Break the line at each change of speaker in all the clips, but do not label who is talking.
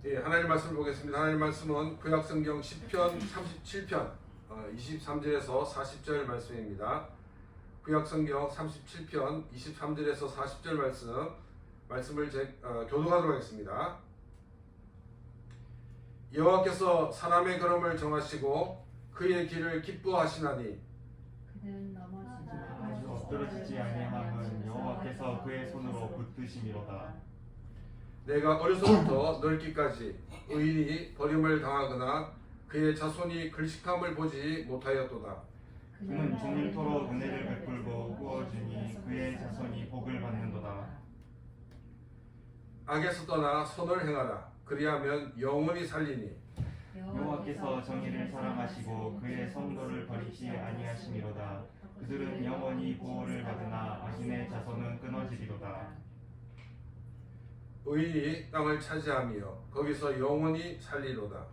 예, 하나님 말씀을 보겠습니다. 하나님 말씀은 구약성경 10편 37편 23절에서 40절 말씀입니다. 구약성경 37편 23절에서 40절 말씀을 교독하도록 하겠습니다. 여호와께서 사람의 걸음을 정하시고 그의 길을 기뻐하시나니
그는 넘어지지
아주 엎드러지지 아니함은 여호와께서 그의 손으로 붙드심이로다.
내가 어려서부터 늙기까지 의인이 버림을 당하거나 그의 자손이 글식함을 보지 못하였도다.
그는 종일토록 은혜를 베풀고 구워주니 그의 자손이 복을 받는도다.
악에서 떠나 선을 행하라. 그리하면 영원히 살리니
여호와께서 정의를 사랑하시고 그의 성도를 버리지 아니하심이로다. 그들은 영원히 보호를 받으나 악인의 자손은 끊어지리로다.
의인이 땅을 차지하며 거기서 영원히 살리로다.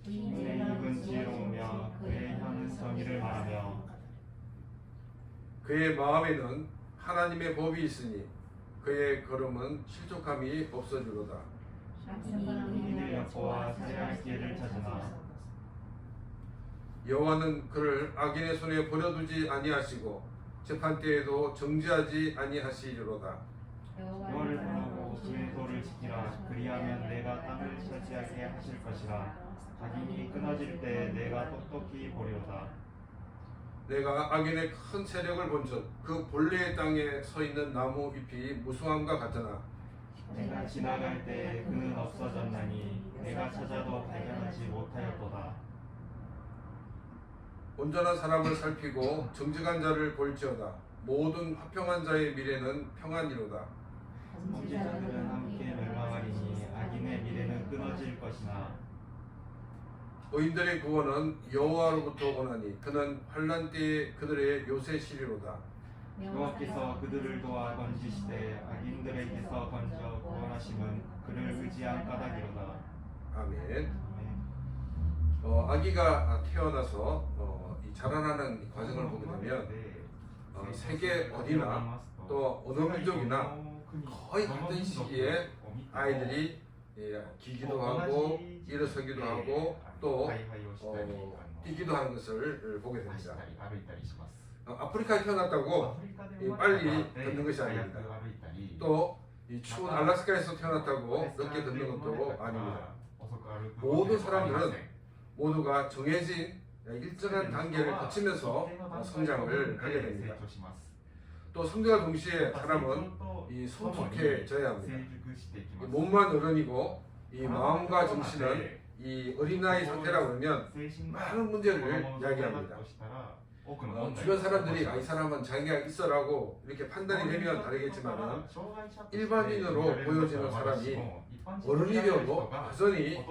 그의 입은 지혜로우며 그의 혀는 정의를 말하며
그의 마음에는 하나님의 법이 있으니 그의 걸음은 실족함이 없어지로다.
의인을 엿보아 살해할 기회를 찾으나
여호와는 그를 악인의 손에 버려두지 아니하시고 재판 때에도 정죄하지 아니하시리로다.
여호와를 부르고 그의 도를 지키라. 그리하면 내가 땅을 차지하게 하실 것이라. 악인이 끊어질 때 내가 똑똑히 보리로다.
내가 악인의 큰 세력을 본즉 그 본래의 땅에 서 있는 나무 잎이 무성함과 같으나
내가 지나갈 때 그는 없어졌나니 내가 찾아도 발견하지 못하였도다.
온전한 사람을 살피고 정직한 자를 볼지어다. 모든 화평한 자의 미래는 평안이로다.
범죄자들은 함께 멸망하리니 악인의 미래는 끊어질 것이나
의인들의 구원은 여호와로부터 오나니 그는 환난 때에 그들의 요새시리로다.
여호와께서 그들을 도와 건지시되 악인들에게서 건져 구원하심은 그를 의지한 까닭이로다.
아멘. 아기가 태어나서 이 자라나는 과정을 보게 되면 세계 어디나 또 어느 민족이나 거의 같은 시기에 아이들이 기기도 하고 일어서기도 하고 또 뛰기도 하는 것을 보게 됩니다. 아프리카에 태어났다고 빨리 걷는 것이 아닙니다. 또 이 추운 알래스카에서 태어났다고 늦게 걷는 것도 아닙니다. 모든 사람들은 모두가 정해진 일정한 단계를 거치면서 성장을 하게 됩니다. 또 성장과 동시에 사람은 이 성숙해져야 합니다. 이 몸만 어른이고 이 마음과 정신은 이 어린아이 상태라고 하면 많은 문제를 이야기합니다. 주변 사람들이 이 사람은 장애가 있어라고 이렇게 판단이 되면 다르겠지만 일반인으로 보여지는 사람이 어른이 되어도 여전히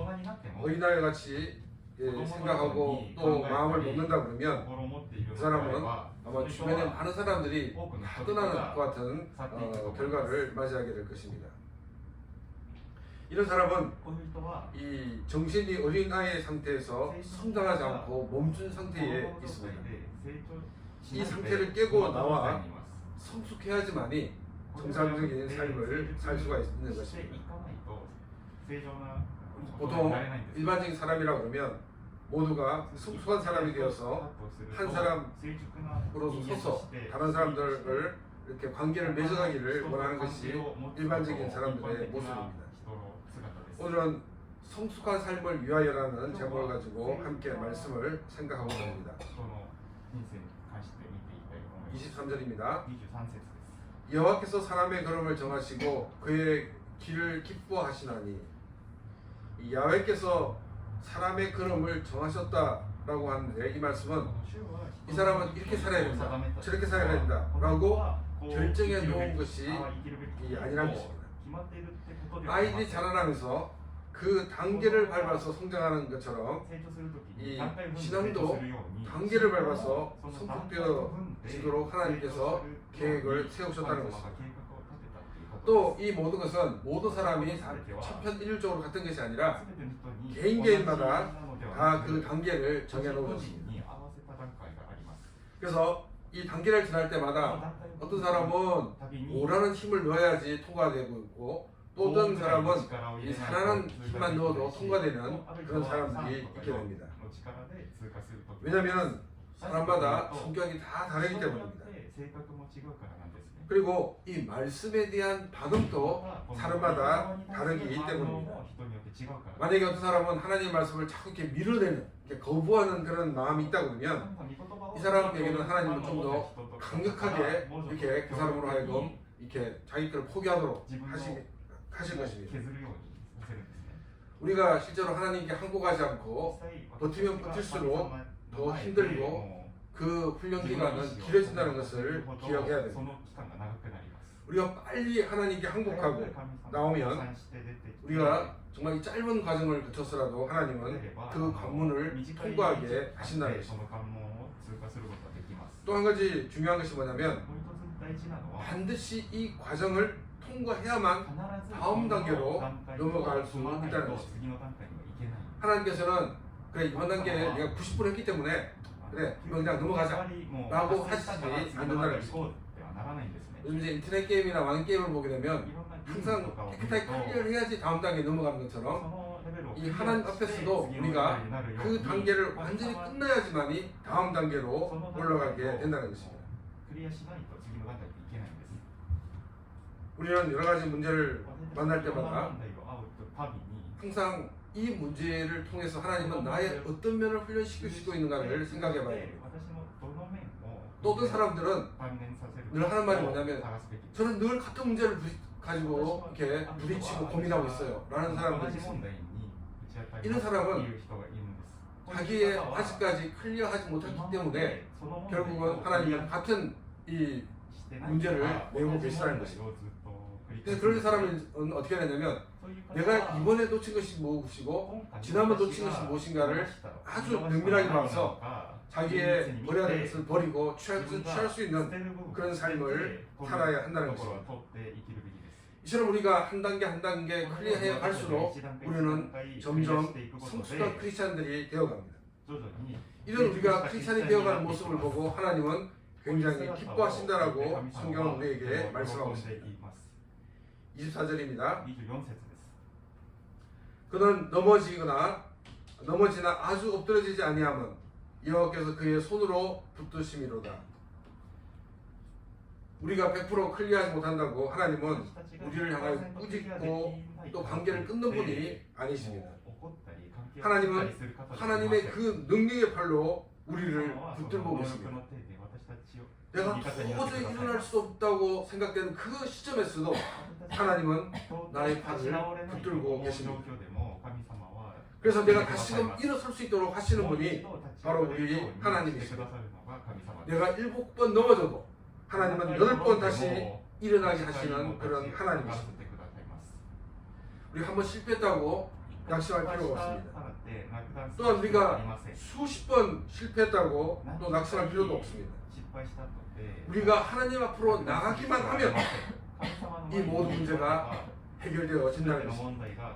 어린아이 같이 생각하고 또 마음을 먹는다 그러면 그 사람은 아마 주변에 많은 사람들이 다 떠나는 것 같은 결과를 맞이하게 될 것입니다. 이런 사람은 이 정신이 어린아이의 상태에서 성장하지 않고 멈춘 상태에 있습니다. 이 상태를 깨고 나와 성숙해야지만이 정상적인 삶을 살 수가 있는 것입니다. 보통 일반적인 사람이라고 그러면 모두가 성숙한 사람이 되어서 한 사람으로 서서 다른 사람들을 이렇게 관계를 맺어가기를 원하는 것이 일반적인 사람들의 모습입니다. 오늘은 성숙한 삶을 위하여라는 제목을 가지고 함께 말씀을 생각하고 있습니다. 23절입니다. 여호와께서 사람의 걸음을 정하시고 그의 길을 기뻐하시나니 이 야훼께서 사람의 걸음을 정하셨다라고 하는데 이 말씀은 이 사람은 이렇게 살아야 된다, 저렇게 살아야 된다 라고 결정해 놓은 것이 아니라는 것입니다. 아이들이 자라나면서 그 단계를 밟아서 성장하는 것처럼 이 신앙도 단계를 밟아서 성숙되어지도록 하나님께서 계획을 세우셨다는 것입니다. 또 이 모든 것은 모든 사람이 천편일률적으로 같은 것이 아니라 개인마다 다 그 단계를 정해놓으셨습니다. 그래서 이 단계를 지날 때마다 어떤 사람은 오라는 힘을 넣어야지 통과되고 있고 또 어떤 사람은 이 살아난 힘만 넣어도 통과되는 그런 사람들이 있게 됩니다. 왜냐하면 사람마다 성격이 다 다르기 때문입니다. 그리고 이 말씀에 대한 반응도 사람마다 다르기 때문입니다. 만약에 어떤 사람은 하나님의 말씀을 자꾸 이렇게 밀어내는, 이렇게 거부하는 그런 마음이 있다 그러면 이 사람에게는 하나님은 좀 더 강력하게 이렇게 그 사람으로 하여금 이렇게 자기 것을 포기하도록 하실 것입니다. 우리가 실제로 하나님께 항복하지 않고 버티면 버틸수록 더 힘들고 그 훈련 기간은 길어진다는 것을 기억해야 됩니다. 우리가 빨리 하나님께 항복하고 나오면 우리가 정말 이 짧은 과정을 거쳐서라도 하나님은 그 관문을 통과하게 하신다는 것입니다. 또 한 가지 중요한 것이 뭐냐면 반드시 이 과정을 통과해야만 다음 단계로 넘어갈 수 있다는 것입니다. 하나님께서는 그래 이번 단계에 네가 90% 했기 때문에 그래 이거 그냥 넘어가자 라고 하시지 않는다는 것입니다. 요즘 이제 인터넷 게임이나 많은 게임을 보게 되면 항상 깨끗하게 클리어를 해야지 다음 단계에 넘어가는 것처럼 이 하나님 앞에서도 우리가 그 단계를 완전히 끝나야지만이 다음 단계로 올라가게 된다는 것입니다. 우리는 여러 가지 문제를 만날 때마다 항상 이 문제를 통해서 하나님은 나의 어떤 면을 훈련시키고 있는가를 생각해 봐야 됩니다. 또 어떤 사람들은 늘 하는 말이 뭐냐면 저는 늘 같은 문제를 가지고 이렇게 부딪히고 고민하고 있어요 라는 사람들이 있습니다. 이런 사람은 자기의 아직까지 클리어하지 못했기 때문에 결국은 하나님은 같은 이 문제를 내고 계시다는 것입니다. 그래서 그런 사람은 어떻게 하냐면 내가 이번에 놓친 것이 무엇이고 지난번 놓친 것이 무엇인가를 아주 면밀하게 봐서 자기의 버려야 될 것을 버리고 취할 수 있는 그런 삶을 살아야 한다는 것입니다. 이처럼 우리가 한 단계 한 단계 클리어해 갈수록 우리는 점점 성숙한 크리스찬들이 되어갑니다. 이런 우리가 크리스찬이 되어가는 모습을 보고 하나님은 굉장히 기뻐하신다라고 성경은 우리에게 말씀하고 있습니다. 24절입니다. 그는 넘어지나 아주 엎드러지지 아니하면 여호와께서 그의 손으로 붙드심이로다. 우리가 100% 클리어하지 못한다고 하나님은 우리를 향하여 꾸짖고 또 관계를 끊는 분이 아니십니다. 하나님은 하나님의 그 능력의 팔로 우리를 붙들고 계십니다. 내가 도저히 일어날 수 없다고 생각되는 그 시점에서도 하나님은 나의 팔을 붙들고 계십니다. 그래서 내가 다시금 일어설 수 있도록 하시는 분이 바로 우리 하나님이십니다. 내가 7번 넘어져도 하나님은 8번 다시 일어나게 하시는 그런 하나님이십니다. 우리 한번 실패했다고 낙심할 필요가 없습니다. 또한 우리가 수십 번 실패했다고 또 낙심할 필요도 없습니다. 우리가 하나님 앞으로 나가기만 하면 이 모든 문제가 해결되어진다는 것입니다.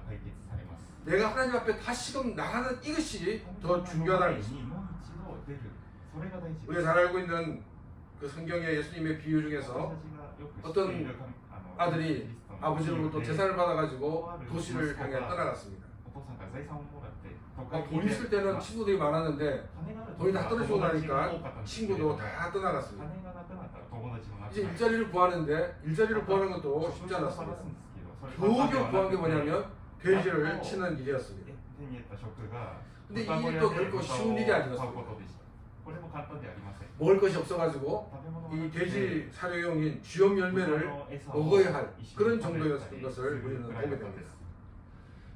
내가 하나님 앞에 다시금 나가는 이것이 더 중요하다는 것입니다. 우리가 잘 알고 있는 그 성경의 예수님의 비유 중에서 어떤 아들이 아버지로부터 재산을 받아가지고 도시를 향해 떠나갔습니다. 돈 있을 때는 친구들이 많았는데 돈이 다 떨어지고 나니까 친구도 다 떠나갔습니다. 이제 일자리를 구하는데 일자리를 구하는 것도 쉽지 않았습니다. 겨우겨우 구한 게 뭐냐면 돼지를 치는 일이었습니다. 근데 이 일도 결코 쉬운 일이 아니었습니다. 먹을 것이 없어가지고 이 돼지 사료용인 쥐염 열매를 먹어야 할 그런 정도였던 것을 우리는 보게 됩니다.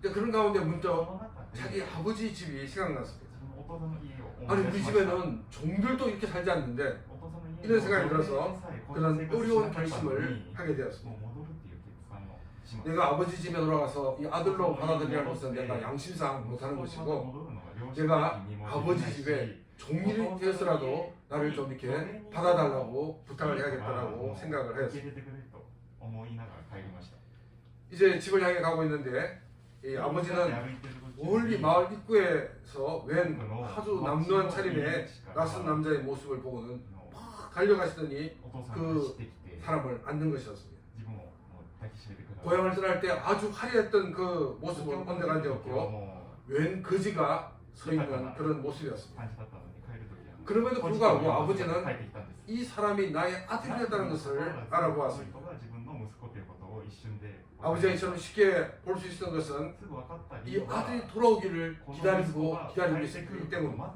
그런 가운데 문득 자기 아버지 집이 생각났습니다. 아니 우리 집에는 종들도 이렇게 살지 않는데 이런 생각이 들어서 그런 어려운 결심을 하게 되었습니다. 내가 아버지 집에 돌아가서 이 아들로 받아들이라는 것은 내가 양심상 못하는 것이고 내가 아버지 집에 종일이 되어서라도 나를 좀 이렇게 받아달라고 부탁을 해야겠다라고 생각을 하였습니다. 이제 집을 향해 가고 있는데 이 아버지는 멀리 마을 입구에서 웬 아주 남루한 차림의 낯선 남자의 모습을 보고는 막 달려가시더니 그 사람을 안는 것이었습니다. 고향을 떠날 때 아주 화려했던 그 모습을 온데간 데 없고 웬 거지가 서 있는 그런 모습이었습니다. 그럼에도 불구하고 아버지는 이 사람이 나의 아들이었다는 것을 알아보았습니다. 아버지가 이처럼 쉽게 볼 수 있었던 것은 이 아들이 돌아오기를 기다리고 있었기 때문입니다.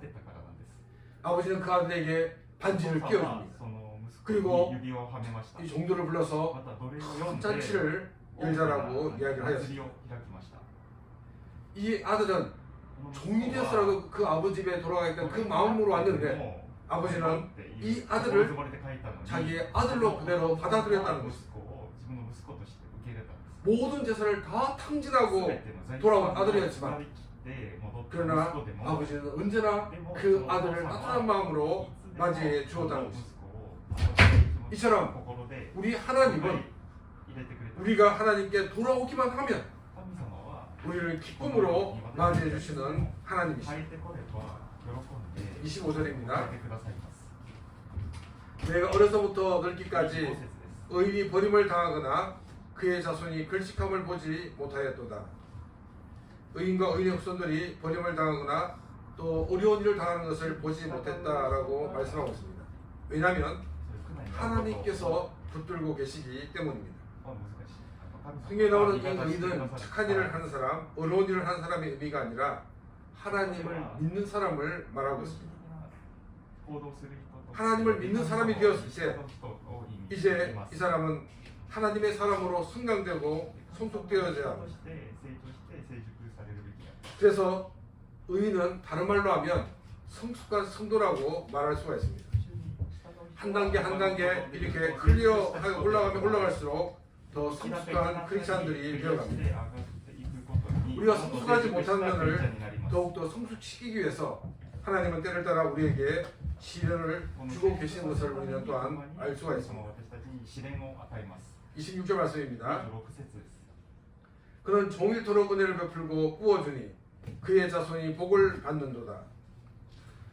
아버지는 그 아들에게 반지를 끼워줍니다. 그리고 이 종들을 불러서 큰 잔치를 열자라고 이야기를 하였습니다. 이 아들은 종이 되어서라도 그 아버지 집에 돌아가겠다는 그 마음으로 왔는데 아버지는 이 아들을 자기의 아들로 그대로 받아들였다는 것입니다. 모든 재산을 다 탕진하고 돌아온 아들이었지만 그러나 아버지는 언제나 그 아들을 따뜻한 마음으로 맞이해 주었다는 것입니다. 이처럼 우리 하나님은 우리가 하나님께 돌아오기만 하면 우리를 기쁨으로 맞이해 주시는 하나님이십니다. 25절입니다. 내가 어려서부터 늙기까지 의인이 버림을 당하거나 그의 자손이 글식함을 보지 못하였도다. 의인과 의인의 후손들이 버림을 당하거나 또 어려운 일을 당하는 것을 보지 못했다라고 말씀하고 있습니다. 왜냐하면 하나님께서 붙들고 계시기 때문입니다. 성경에 나오는 이 의인은 착한 일을 하는 사람, 어려운 일을 하는 사람의 의미가 아니라 하나님을 믿는 사람을 말하고 있습니다. 하나님을 믿는 사람이 되었을 때 이제 이 사람은 하나님의 사람으로 성장되고 성숙되어져야 합니다. 그래서 의인은 다른 말로 하면 성숙한 성도라고 말할 수가 있습니다. 한 단계 한 단계 이렇게 클리어하게 올라가면 올라갈수록 더 성숙한 크리스찬들이 되어갑니다. 우리가 성숙하지 못한 면을 더욱더 성숙시키기 위해서 하나님은 때를 따라 우리에게 시련을 주고 계시는 것을 우리는 또한 알 수가 있습니다. 26절 말씀입니다. 그는 종일토록 은혜를 베풀고 꾸어주니 그의 자손이 복을 받는도다.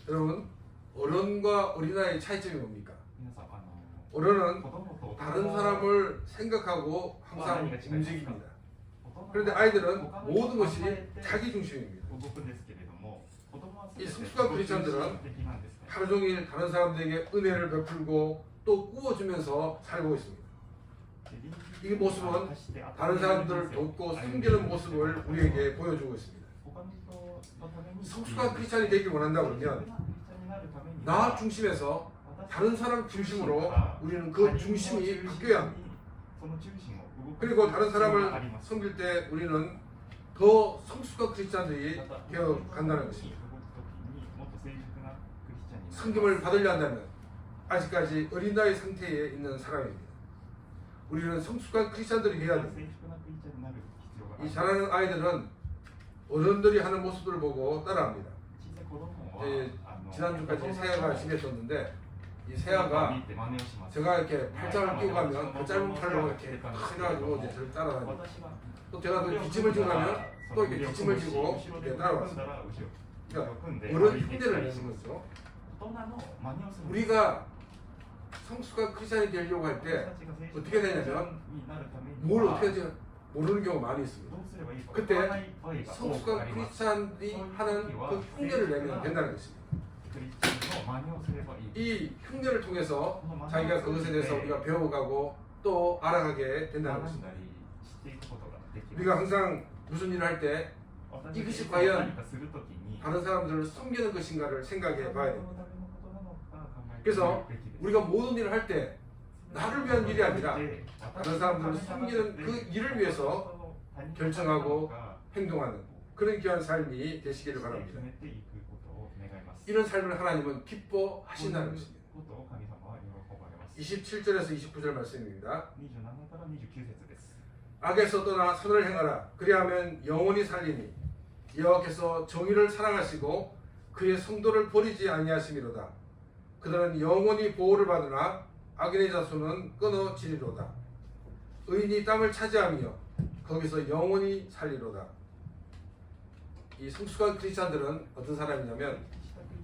여러분, 어른과 어린아이의 차이점이 뭡니까? 어른은 다른 사람을 생각하고 항상 움직입니다. 그런데 아이들은 모든 것이 자기 중심입니다. 이 성숙한 크리스찬들은 하루 종일 다른 사람들에게 은혜를 베풀고 또 꾸어주면서 살고 있습니다. 이 모습은 다른 사람들을 돕고 섬기는 모습을 우리에게 보여주고 있습니다. 성숙한 크리스찬이 되길 원한다 그러면 나 중심에서 다른 사람 중심으로 우리는 그 중심이 바뀌어야 합니다. 그리고 다른 사람을 섬길 때 우리는 더 성숙한 크리스찬들이 되어 간다는 것입니다. 섬김을 받으려 한다면 아직까지 어린 나이 상태에 있는 사람입니다. 우리는 성숙한 크리스찬들이 되어야 됩니다. 이 자라는 아이들은 어른들이 하는 모습들을 보고 따라합니다. 지난주까지 세아가 집에 있었는데 이 세아가 제가 이렇게 팔짱을 끼고 가면 그 짧은 팔로 이렇게 해가지고 이제 저를 따라다니고 또 제가 또 기침을 지고 가면 또 이렇게 기침을 지고 이렇게 따라왔습니다. 그러니까 어른 흉내를 내는 거죠. 우리가 성숙한 크리스찬이 되려고 할 때 어떻게 되냐면 뭘 어떻게 하지 모르는 경우가 많이 있습니다. 그때 성숙한 크리스찬이 하는 그 흉내를 내면 된다는 것입니다. 이 흉내를 통해서 자기가 그것에 대해서 우리가 배워가고 또 알아가게 된다는 것입니다. 우리가 항상 무슨 일을 할 때 이것이 과연 다른 사람들을 섬기는 것인가를 생각해 봐야 됩니다. 그래서 우리가 모든 일을 할 때 나를 위한 일이 아니라 다른 사람들을 섬기는 그 일을 위해서 결정하고 행동하는 그런 귀한 삶이 되시기를 바랍니다. 이런 삶을 하나님은 기뻐하신다는 것입니다. 27절에서 29절 말씀입니다. 악에서 떠나 선을 행하라. 그리하면 영원히 살리니 여호와께서 정의를 사랑하시고 그의 성도를 버리지 아니하심이로다. 그들은 영원히 보호를 받으나 악인의 자손은 끊어지리로다. 의인이 땅을 차지하며 거기서 영원히 살리로다. 이 성숙한 크리스찬들은 어떤 사람이냐면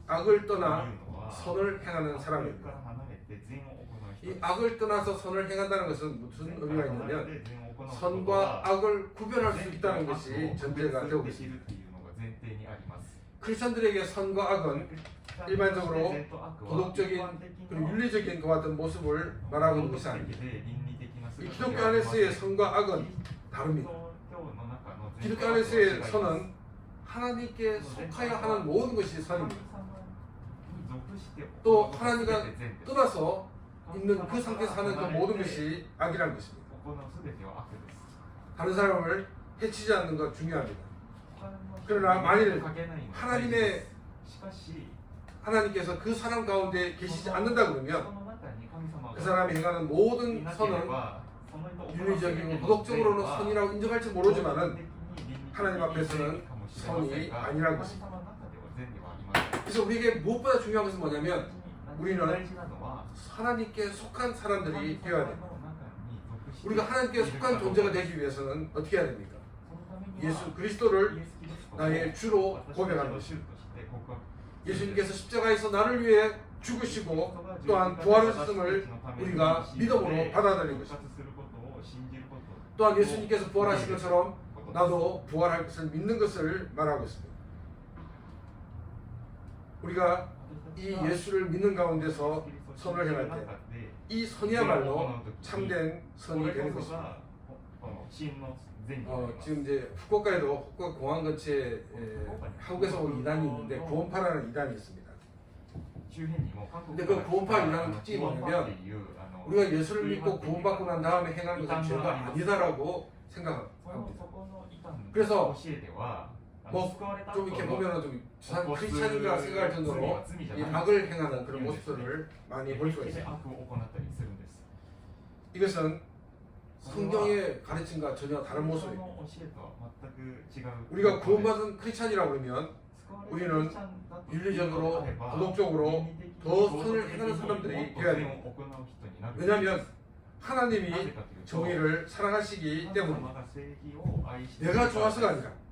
악을 떠나 선을 행하는 사람입니다. 이 악을 떠나서 선을 행한다는 것은 무슨 의미가 있냐면 선과 악을 구별할 수 있다는 것이 전제가 되고 있습니다. 크리스천들에게 선과 악은 일반적으로 도덕적인 그리고 윤리적인 그와 같은 모습을 말하고 있는 것이 아닙니다. 이 기독교 안에서의 선과 악은 다릅니다. 기독교 안에서의 선은 하나님께 속하여 하는 모든 것이 선입니다. 또 하나님과 떠나서 있는 그 상태에서 하는 그 모든 것이 악이라는 것입니다. 다른 사람을 해치지 않는 것 중요합니다. 그러나 만일 하나님께서 그 사람 가운데 계시지 않는다 그러면 그 사람이 행하는 모든 선은 윤리적이고 도덕적으로는 선이라고 인정할지 모르지만은 하나님 앞에서는 선이 아니라는 것입니다. 그래서 우리에게 무엇보다 중요한 것은 뭐냐면 우리는 하나님께 속한 사람들이 되어야 됩니다. 우리가 하나님께 속한 존재가 되기 위해서는 어떻게 해야 됩니까? 예수 그리스도를 나의 주로 고백하는 것입니다. 예수님께서 십자가에서 나를 위해 죽으시고 또한 부활하셨음을 우리가 믿음으로 받아들이는 것입니다. 또한 예수님께서 부활하신 것처럼 나도 부활할 것을 믿는 것을 말하고 있습니다. 우리가 이 예수를 믿는 가운데서 선을 행할 때 이 선이야말로 참된 선이 되는 것입니다. 지금 이제 후쿠오카에도 후쿠오카 공항 근처에 한국에서 온 이단이 있는데 구원파라는 이단이 있습니다. 근데 그 구원파 이단의 특징이 뭐냐면 우리가 예수를 믿고 구원받고 난 다음에 행하는 것은 죄가 아니다라고 생각합니다. 그래서 뭐 좀 이렇게 보면은 좀 크리스찬인가 생각할 정도로 이 악을 행하는 그런 모습들을 많이 볼 수가 있습니다. 이것은 성경의 가르침과 전혀 다른 모습입니다. 우리가 구원받은 크리스찬이라고 그러면 우리는 윤리적으로 도덕적으로 더 선을 행하는 사람들이 되어야 됩니다. 왜냐하면 하나님이 정의를 사랑하시기 때문입니다. 내가 좋아서가 아니라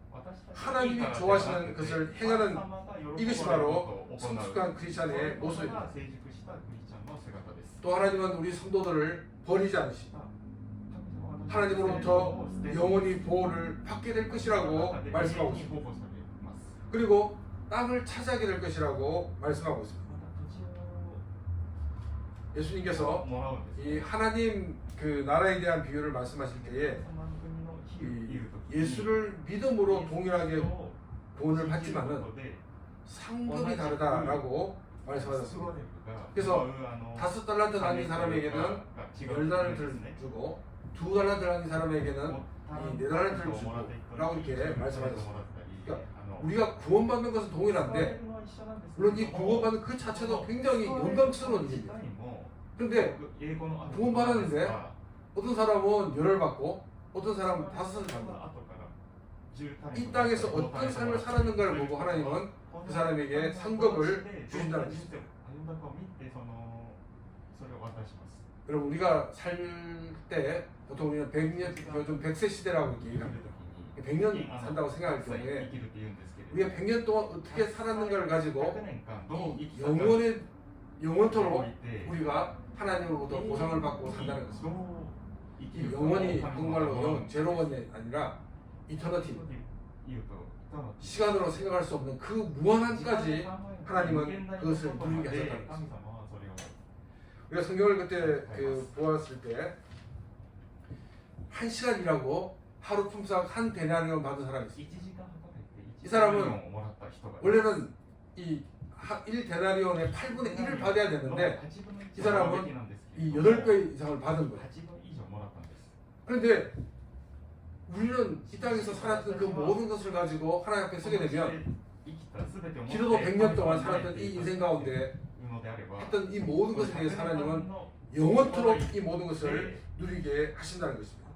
하나님이 좋아하시는 것을 행하는 이것이 바로 성숙한 크리스찬의 모습입니다. 또 하나님은 우리 성도들을 버리지 않으십니다. 하나님으로부터 영원히 보호를 받게 될 것이라고 말씀하고 있습니다. 그리고 땅을 차지하게 될 것이라고 말씀하고 있습니다. 예수님께서 이 하나님 그 나라에 대한 비유를 말씀하실 때에 예수를 믿음으로 동일하게 구원을 받지만은 상급이 다르다라고 말씀하셨습니다. 그래서 5달란트 남긴 사람에게는 10달란트를 주고 2달란트 남긴 사람에게는 이 4달란트를 주고 이렇게 말씀하셨습니다. 그러니까 우리가 구원받는 것은 동일한데 물론 이 구원받는 그 자체도 굉장히 영광스러운 일입니다. 그런데 구원받았는데 어떤 사람은 열을 받고 어떤 사람은 5을 받는다. 이 땅에서 어떤 삶을 살았는가를 보고 하나님은 그 사람에게 상급을 주신다는 것입니다. 여러분 우리가 살 때 보통 우리는 100년, 좀 100세 시대라고 이렇게 얘기합니다. 100년 산다고 생각할 경우에 우리가 100년 동안 어떻게 살았는가를 가지고 이 영원토록 우리가 하나님으로부터 보상을 받고 산다는 것입니다. 이 영원히 정말로 제로원이 아니라 이터너티 시간으로 생각할 수 없는 그 무한한까지 하나님은 그것을 누리게 하셨다는 것입니다. 우리가 성경을 그때 보았을 때 1시간이라고 하루 품삯 한 데나리온 받은 사람이 있습니다. 이 사람은 원래는 이 1데나리온의 8분의 1을 받아야 되는데 이 사람은 이 8배 이상을 받은 거예요. 그런데 우리는 이 땅에서 살았던 그 모든 것을 가지고 하나님 앞에 서게 되면 기도도 100년 동안 살았던 이 인생 가운데 했던 이 모든 것에 대해서 하나님은 영원토록 이 모든 것을 누리게 하신다는 것입니다.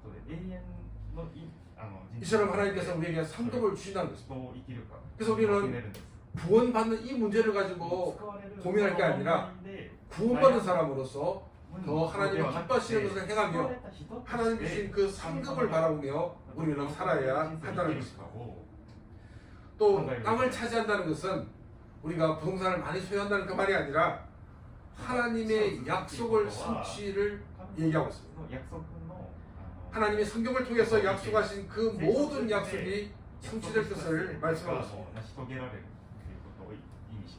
이처럼 하나님께서 우리에게 상급을 주신다는 것입니다. 그래서 우리는 구원받는 이 문제를 가지고 고민할 게 아니라 구원받은 사람으로서 더 하나님을 기뻐하시는 것을 행하며 하나님 주신 그 상급을 바라보며 우리는 살아야 한다는 것입니다. 또 땅을 차지한다는 것은 우리가 부동산을 많이 소유한다는 그 말이 아니라 하나님의 약속을 성취를 얘기하고 있습니다. 하나님이 성경을 통해서 약속하신 그 모든 약속이 성취될 것을 말씀하고 있습니다.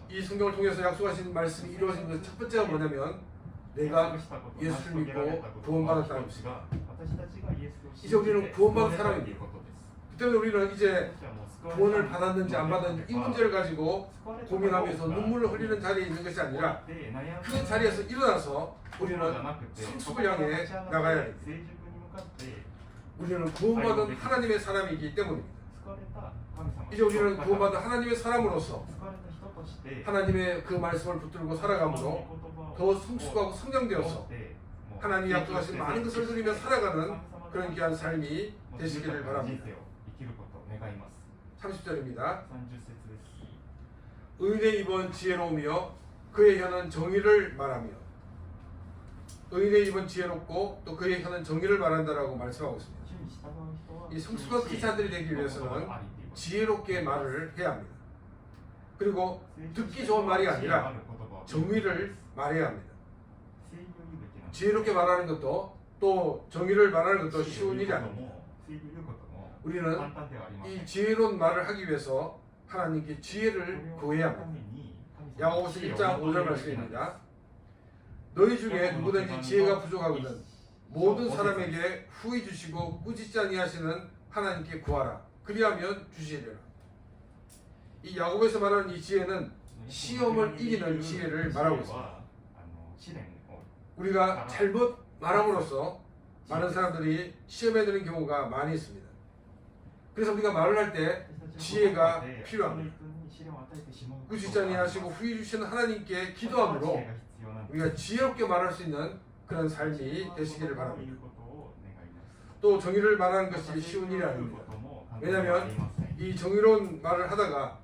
이 성경을 통해서 약속하신 말씀이 이루어진 그 첫 번째가 뭐냐면 내가 예수를 믿고 구원받았다는 것입니다. 이제 우리는 구원받은 사람입니다. 그 때문에 우리는 이제 구원을 받았는지 안 받았는지 이 문제를 가지고 고민하면서 눈물을 흘리는 자리에 있는 것이 아니라 그 자리에서 일어나서 우리는 성숙을 향해 나가야 됩니다. 우리는 구원받은 하나님의 사람이기 때문입니다. 이제 우리는 구원받은 하나님의 사람으로서 하나님의 그 말씀을 붙들고 살아감으로 더 성숙하고 성장되어서 하나님이 약속하신 많은 것을 누리며 살아가는 그런 귀한 삶이 되시기를 바랍니다. 30절입니다. 의인의 입은 지혜로우며 그의 혀는 정의를 말하며 의인의 입은 지혜롭고 또 그의 혀는 정의를 말한다라고 말씀하고 있습니다. 이 성숙한 크리스찬들이 되기 위해서는 지혜롭게 말을 해야 합니다. 그리고 듣기 좋은 말이 아니라 정의를 말해야 합니다. 지혜롭게 말하는 것도 또 정의를 말하는 것도 쉬운 일이 아닙니다. 우리는 이 지혜로운 말을 하기 위해서 하나님께 지혜를 구해야 합니다. 야고보서 1장 5절 말씀입니다. 너희 중에 누구든지 지혜가 부족하거든 모든 사람에게 후히 주시고 꾸짖지 아니하시는 하나님께 구하라. 그리하면 주시리라. 이 야고보에서 말하는 이 지혜는 시험을 이기는 지혜를 말하고 있습니다. 우리가 잘못 말함으로써 많은 사람들이 시험에 드는 경우가 많이 있습니다. 그래서 우리가 말을 할 때 지혜가 필요합니다. 꾸짖지 아니하시고 후히 주시는 하나님께 기도함으로 우리가 지혜롭게 말할 수 있는 그런 삶이 되시기를 바랍니다. 또 정의를 말하는 것이 쉬운 일이 아닙니다. 왜냐하면 이 정의로운 말을 하다가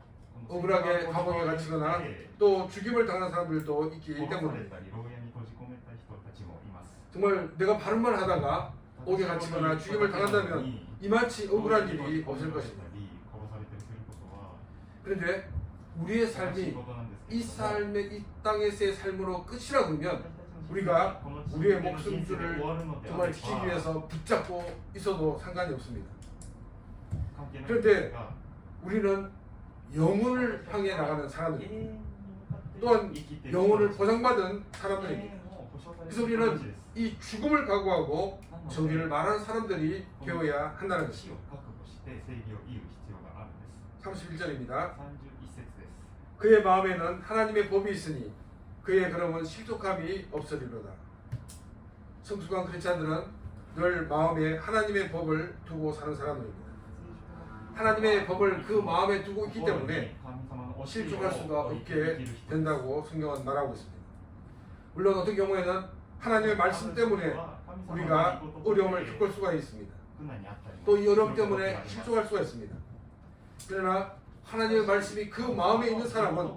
억울하게 감옥에 갇히거나 또 죽임을 당하는 사람들도 있기 때문입니다. 정말 내가 바른 말을 하다가 옥에 갇히거나 죽임을 당한다면 이만치 억울한 일이 없을 것입니다. 그런데 우리의 삶이 이 땅에서의 삶으로 끝이라 그러면 우리가 우리의 목숨줄을 정말 지키기 위해서 붙잡고 있어도 상관이 없습니다. 그런데 우리는 영혼을 향해 나가는 사람들입니다. 또한 영혼을 보장받은 사람들입니다. 그래서 우리는 이 죽음을 각오하고 정의를 말하는 사람들이 되어야 한다는 것입니다. 31절입니다. 그의 마음에는 하나님의 법이 있으니 그의 걸음은 실족함이 없으리로다. 성숙한 크리스찬들은 늘 마음에 하나님의 법을 두고 사는 사람들입니다. 하나님의 법을 그 마음에 두고 있기 때문에 실족할 수가 없게 된다고 성경은 말하고 있습니다. 물론 어떤 경우에는 하나님의 말씀 때문에 우리가 어려움을 겪을 수가 있습니다. 또 이 어려움 때문에 실족할 수가 있습니다. 그러나 하나님의 말씀이 그 마음에 있는 사람은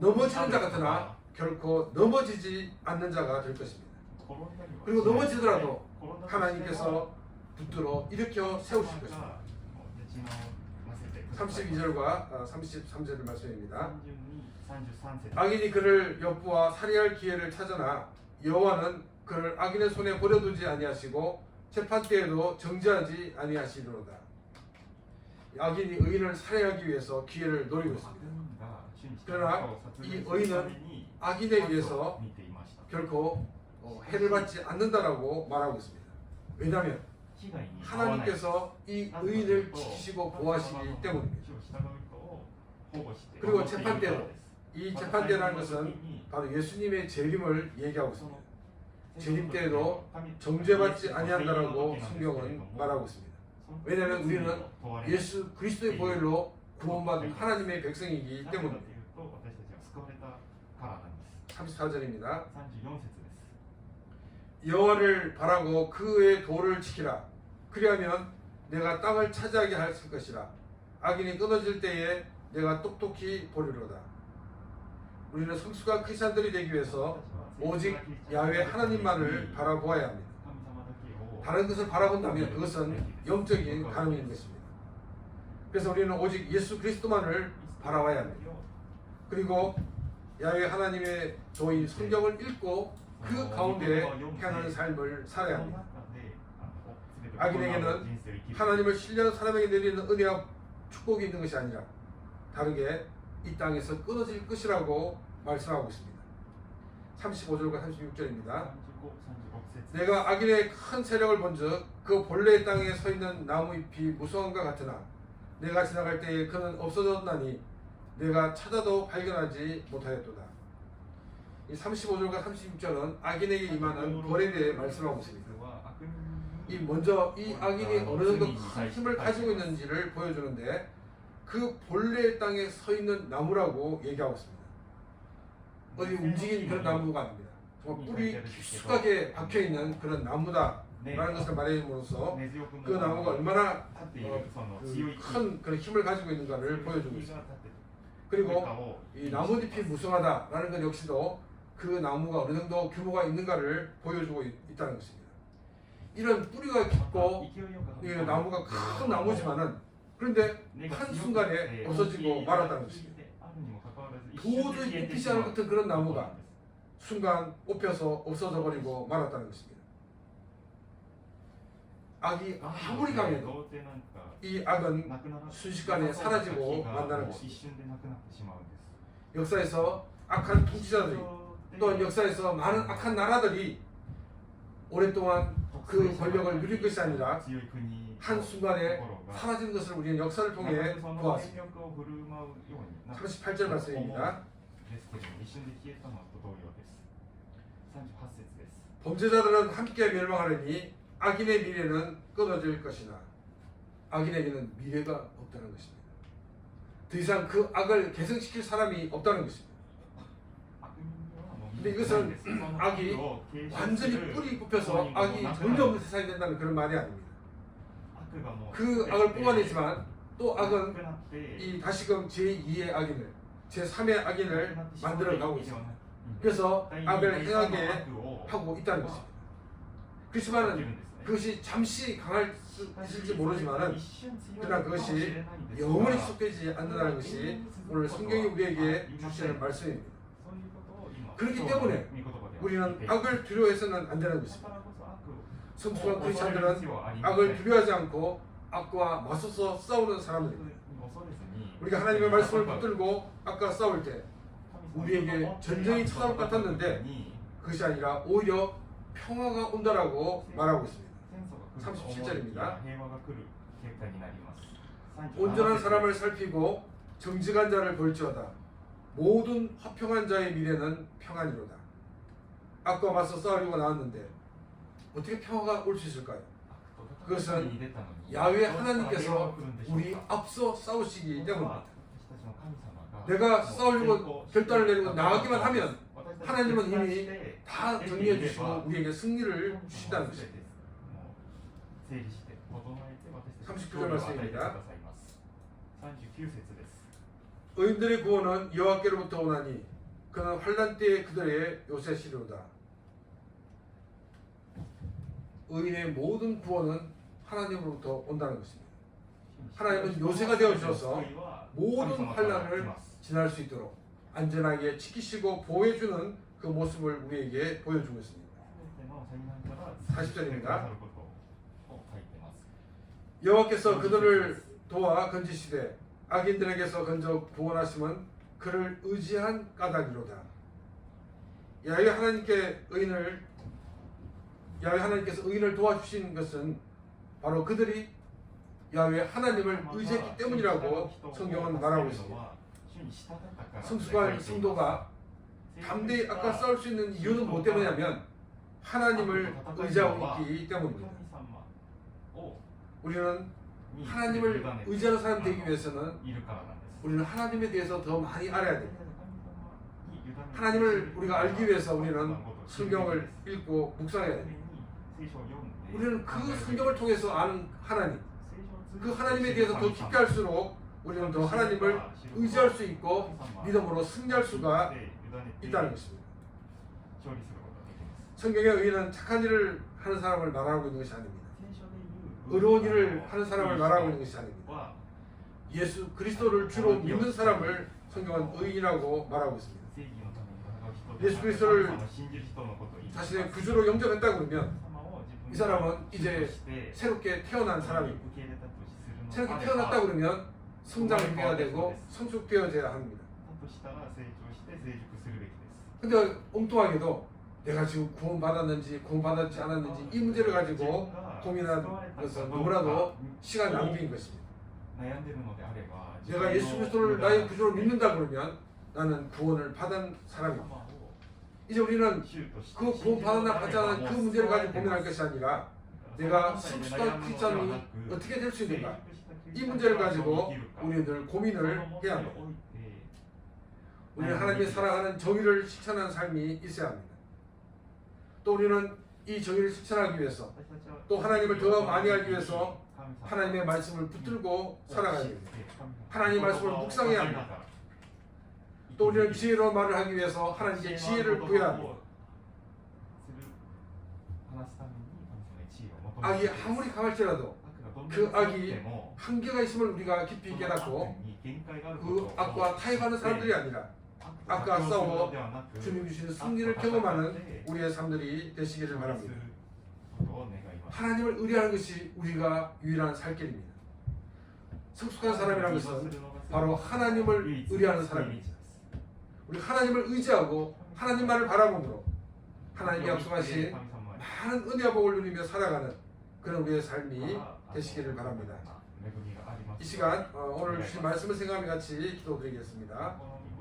넘어지는 자 같으나 결코 넘어지지 않는 자가 될 것입니다. 그리고 넘어지더라도 하나님께서 붙들어 일으켜 세우실 것입니다. 32절과 33절 말씀입니다. 악인이 그를 엿보아 살해할 기회를 찾으나 여호와는 그를 악인의 손에 버려두지 아니하시고 재판 때에도 정죄하지 아니하시리로다. 악인이 의인을 살해하기 위해서 기회를 노리고 있습니다. 그러나 이 의인은 악인에 의해서 결코 해를 받지 않는다라고 말하고 있습니다. 왜냐하면 하나님께서 이 의인을 지키시고 보호하시기 때문입니다. 그리고 재판 때도 이 재판 때라는 것은 바로 예수님의 재림을 얘기하고 있습니다. 재림 때에도 정죄받지 아니한다라고 성경은 말하고 있습니다. 왜냐하면 우리는 예수 그리스도의 보혈로 구원받은 하나님의 백성이기 때문입니다. 34절입니다. 여호와를 바라고 그의 도를 지키라. 그리하면 내가 땅을 차지하게 할 것이라. 악인이 끊어질 때에 내가 똑똑히 보리로다. 우리는 성숙한 크리스찬들이 되기 위해서 오직 야훼 하나님만을 바라보아야 합니다. 다른 것을 바라본다면 그것은 영적인 가늠인 것입니다. 그래서 우리는 오직 예수 그리스도만을 바라봐야 합니다. 그리고 야훼 하나님의 도인 성경을 읽고 그 가운데 행하는 삶을 살아야 합니다. 악인에게는 하나님을 신뢰하는 사람에게 내리는 은혜와 축복이 있는 것이 아니라 다르게 이 땅에서 끊어질 것이라고 말씀하고 있습니다. 35절과 36절입니다. 내가 악인의 큰 세력을 본즉 그 본래 땅에 서 있는 나무 잎이 무성함과 같으나 내가 지나갈 때에 그는 없어졌나니 내가 찾아도 발견하지 못하였도다. 이 35절과 36절은 악인에게 임하는 벌에 대해 말씀하고 있습니다. 이 먼저 이 악인이 어느 정도 큰 힘을 가지고 있는지를 보여주는데 그 본래 땅에 서 있는 나무라고 얘기하고 있습니다. 어디 움직이는 그런 나무가 아닙니다. 정말 뿌리 깊숙하게 박혀있는 그런 나무다라는 것을 말해줌으로써 그 나무가 얼마나 큰 그런 힘을 가지고 있는가를 보여주고 있습니다. 그리고 이 나뭇잎이 무성하다라는 것 역시도 그 나무가 어느 정도 규모가 있는가를 보여주고 있다는 것입니다. 이런 뿌리가 깊고 이 나무가 큰 나무지만은 그런데 한순간에 없어지고 말았다는 것입니다. 도저히 뽑히지 않을 것 같은 그런 나무가 순간 뽑혀서 없어져 버리고 말았다는 것입니다. 악이 아무리 강해도 이 악은 순식간에 사라지고 만다는 것입니다. 역사에서 악한 통치자들이 또한 역사에서 많은 악한 나라들이 오랫동안 그 권력을 누릴 것이 아니라 한순간에 사라지는 것을 우리는 역사를 통해 보았습니다. 38절 말씀입니다. 범죄자들은 함께 멸망하려니 악인의 미래는 끊어질 것이나 악인에게는 미래가 없다는 것입니다. 더 이상 그 악을 개선시킬 사람이 없다는 것입니다. 근데 이것은 악이 완전히 뿌리 뽑혀서 악이 전혀 없는 세상이 된다는 그런 말이 아닙니다. 그 악을 뽑아내지만 또 악은 이 다시금 제2의 악인을 제3의 악인을 만들어가고 있습니다. 그래서 악을 행하게 하고 있다는 것입니다. 그렇지만 그것이 잠시 강할지 모르지만은 그러나 그것이 영원히 속되지 않는다는 것이 오늘 성경이 우리에게 주시는 말씀입니다. 그렇기 때문에 우리는 악을 두려워해서는 안 되는 것입니다. 성숙한 크리스찬들은 악을 두려워하지 않고 악과 맞서서 싸우는 사람들입니다. 우리가 하나님의 말씀을 붙들고 악과 싸울 때 우리에게 전쟁이 찾아올 것 같았는데 그것이 아니라 오히려 평화가 온다라고 말하고 있습니다. 37절입니다. 온전한 사람을 살피고 정직한 자를 볼지어다. 모든 화평한 자의 미래는 평안이로다. 악과 맞서 싸우려고 나왔는데 어떻게 평화가 올 수 있을까요? 그것은 야훼 하나님께서 우리 앞서 싸우시기 때문입니다. 내가 싸우려고 결단을 내리고 나가기만 하면 하나님은 이미 다 정리해 주시고 우리에게 승리를 주신다는 것입니다. 39절 말씀입니다. 의인들의 구원은 여호와께로부터 오나니 그는 환난 때에 그들의 요새시로다. 의인의 모든 구원은 하나님으로부터 온다는 것입니다. 하나님은 요새가 되어 주셔서 모든 환난을 지날 수 있도록 안전하게 지키시고 보호해주는 그 모습을 우리에게 보여주고 있습니다. 40절입니다. 여호와께서 그들을 도와 건지시되 악인들에게서 건져 구원하심은 그를 의지한 까닭이로다. 야훼 하나님께서 의인을 도와주신 것은 바로 그들이 야훼 하나님을 의지했기 때문이라고 성경은 말하고 있습니다. 성숙한 성도가 담대히 악과 싸울 수 있는 이유는 무엇 때문이냐면 하나님을 의지하고 있기 때문입니다. 우리는 하나님을 의지하는 사람이 되기 위해서는 우리는 하나님에 대해서 더 많이 알아야 됩니다. 하나님을 우리가 알기 위해서 우리는 성경을 읽고 묵상해야 됩니다. 우리는 그 성경을 통해서 아는 하나님, 그 하나님에 대해서 더 깊게 할수록 우리는 더 하나님을 의지할 수 있고 믿음으로 승리할 수가 있다는 것입니다. 성경의 의인은 착한 일을 하는 사람을 말하고 있는 것이 아닙니다. 의로운 일을 하는 사람을 말하고 있는 것이 아닙니다. 예수 그리스도를 주로 믿는 사람을 성경은 의인이라고 말하고 있습니다. 예수 그리스도를 자신의 구주로 영접했다 그러면 이 사람은 이제 새롭게 태어난 사람이고, 새롭게 태어났다 그러면 성장해야 되고 성숙되어져야 합니다. 근데 엉뚱하게도 내가 지금 구원받았는지 구원받았지 않았는지 이 문제를 가지고 고민하는 것은 너무나도 시간 낭비인 것입니다. 내가 예수 그리스도를 나의 구주로 믿는다 그러면 나는 구원을 받은 사람입니다. 이제 우리는 그 구원받았나 받지 않은 그 문제를 가지고 고민할 것이 아니라 내가 성숙한 크리스찬이 어떻게 될 수 있는가, 이 문제를 가지고 우리들 고민을 해야 합니다. 우리는 하나님이 살아가는 정의를 실천하는 삶이 있어야 합니다. 또 우리는 이 정의를 실천하기 위해서, 또 하나님을 더 많이 알기 위해서 하나님의 말씀을 붙들고 살아가야 됩니다. 하나님의 말씀을 묵상해야 합니다. 또 우리는 지혜로운 말을 하기 위해서 하나님께 지혜를 구해야 합니다. 악이 아무리 강할지라도 그 악이 한계가 있음을 우리가 깊이 깨닫고 그 악과 타협하는 사람들이 아니라 악과 싸워 주님 주시는 승리를 경험하는 우리의 삶들이 되시기를 바랍니다. 하나님을 의뢰하는 것이 우리가 유일한 살 길입니다. 성숙한 사람이라는 것은 바로 하나님을 의뢰하는 사람입니다. 우리 하나님을 의지하고 하나님만을 바라보므로 하나님이 약속하신 많은 은혜와 복을 누리며 살아가는 그런 우리의 삶이 되시기를 바랍니다. 이 시간 오늘 주신 말씀을 생각하며 같이 기도드리겠습니다.